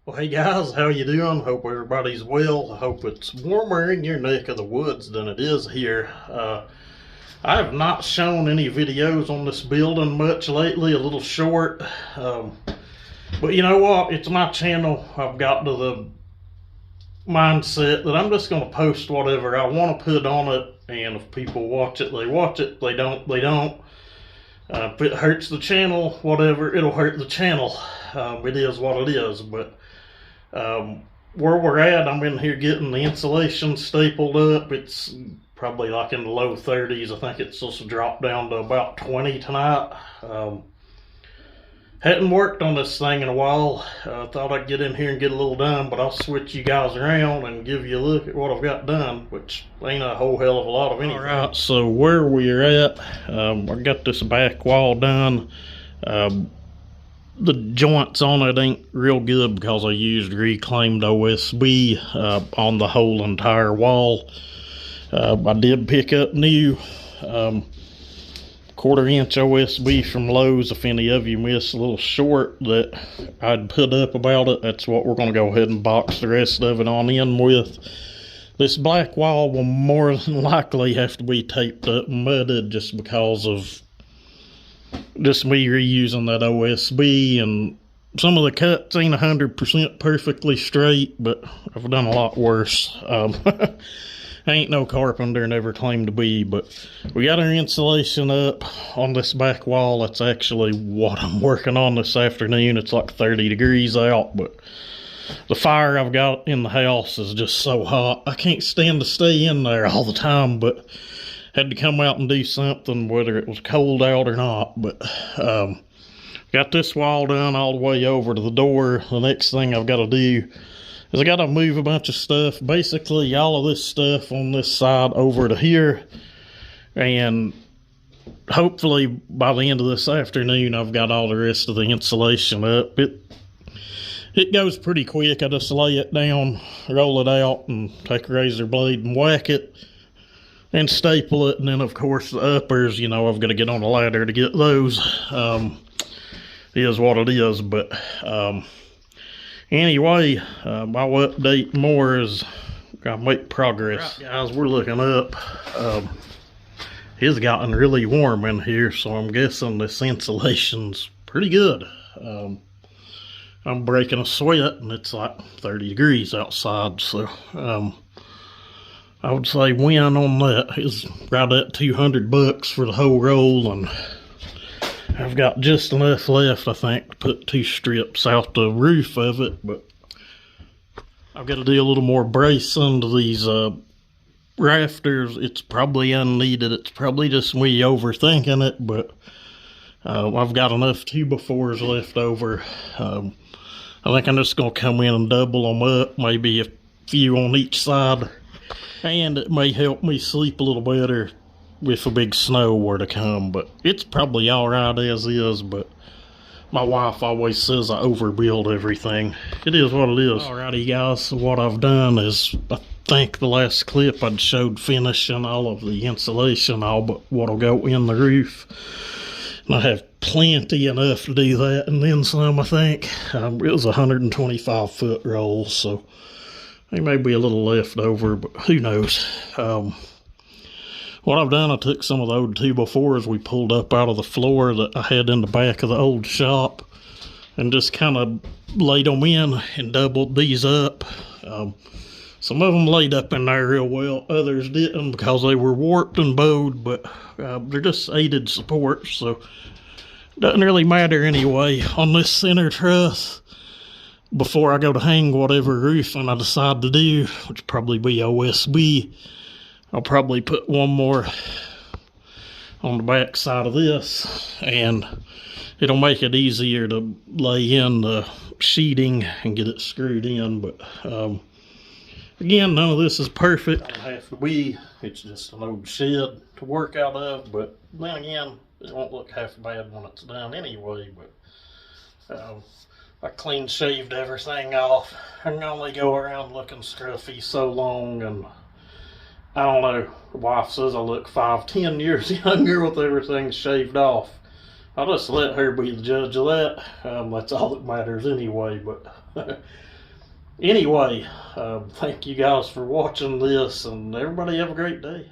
Well, hey guys, how you doing? Hope everybody's well. I hope it's warmer in your neck of the woods than it is here. I have not shown any videos on this building much lately, a little short. But you know what? It's my channel. I've got to the mindset that I'm just going to post whatever I want to put on it. And if people watch it, they watch it. They don't, they don't. If it hurts the channel, whatever, it'll hurt the channel. It is what it is. But where we're at, I'm in here getting the insulation stapled up. It's probably like in the low 30s. I think it's supposed to drop down to about 20 tonight. Hadn't worked on this thing in a while. Thought I'd get in here and get a little done, but I'll switch you guys around and give you a look at what I've got done, which ain't a whole hell of a lot of anything. Alright, so where we're at, I got this back wall done. The joints on it ain't real good because I used reclaimed OSB on the whole entire wall. I did pick up new 1/4-inch OSB from Lowe's. If any of you missed a little short that I'd put up about it, that's what we're going to go ahead and box the rest of it on in with. This black wall will more than likely have to be taped up and mudded just because of just me reusing that OSB, and some of the cuts ain't 100% perfectly straight, but I've done a lot worse. I ain't no carpenter, never claimed to be, but we got our insulation up on this back wall. That's actually what I'm working on this afternoon. It's like 30 degrees out, but the fire I've got in the house is just so hot. I can't stand to stay in there all the time, but had to come out and do something whether it was cold out or not. But got this wall done all the way over to the door. The next thing I've got to do is I got to move a bunch of stuff, basically all of this stuff on this side over to here, and hopefully by the end of this afternoon I've got all the rest of the insulation up. It goes pretty quick. I just lay it down, roll it out, and take a razor blade and whack it and staple it. And then of course the uppers, you know, I've got to get on a ladder to get those. It is what it is. But anyway, I'll update more as I make progress. Right, guys, we're looking up. It's gotten really warm in here, so I'm guessing this insulation's pretty good. I'm breaking a sweat and it's like 30 degrees outside, so I would say win on that is right at $200 for the whole roll, and I've got just enough left, I think, to put 2 strips out the roof of it. But I've got to do a little more bracing to these rafters. It's probably unneeded. It's probably just me overthinking it, but I've got enough 2x4s left over. I think I'm just going to come in and double them up, maybe a few on each side. And it may help me sleep a little better if a big snow were to come. But it's probably alright as is, but my wife always says I overbuild everything. It is what it is. Alrighty guys, so what I've done is, I think the last clip I'd showed finishing all of the insulation, all but what'll go in the roof. And I have plenty enough to do that, and then some, I think. It was a 125-foot roll, so there may be a little left over, but who knows. What I've done, I took some of the old 2x4s we pulled up out of the floor that I had in the back of the old shop, and just kind of laid them in and doubled these up. Some of them laid up in there real well, others didn't because they were warped and bowed, but they're just aided supports, so it doesn't really matter anyway. On this center truss, before I go to hang whatever roofing I decide to do, which probably be OSB, I'll probably put one more on the back side of this, and it'll make it easier to lay in the sheeting and get it screwed in. But again, none of this is perfect. It have to be. It's just an old shed to work out of, but then again, it won't look half bad when it's done anyway. But I clean shaved everything off. I can only go around looking scruffy so long, and I don't know, the wife says I look 5-10 years younger with everything shaved off. I'll just let her be the judge of that. That's all that matters anyway. But Anyway, thank you guys for watching this, and everybody have a great day.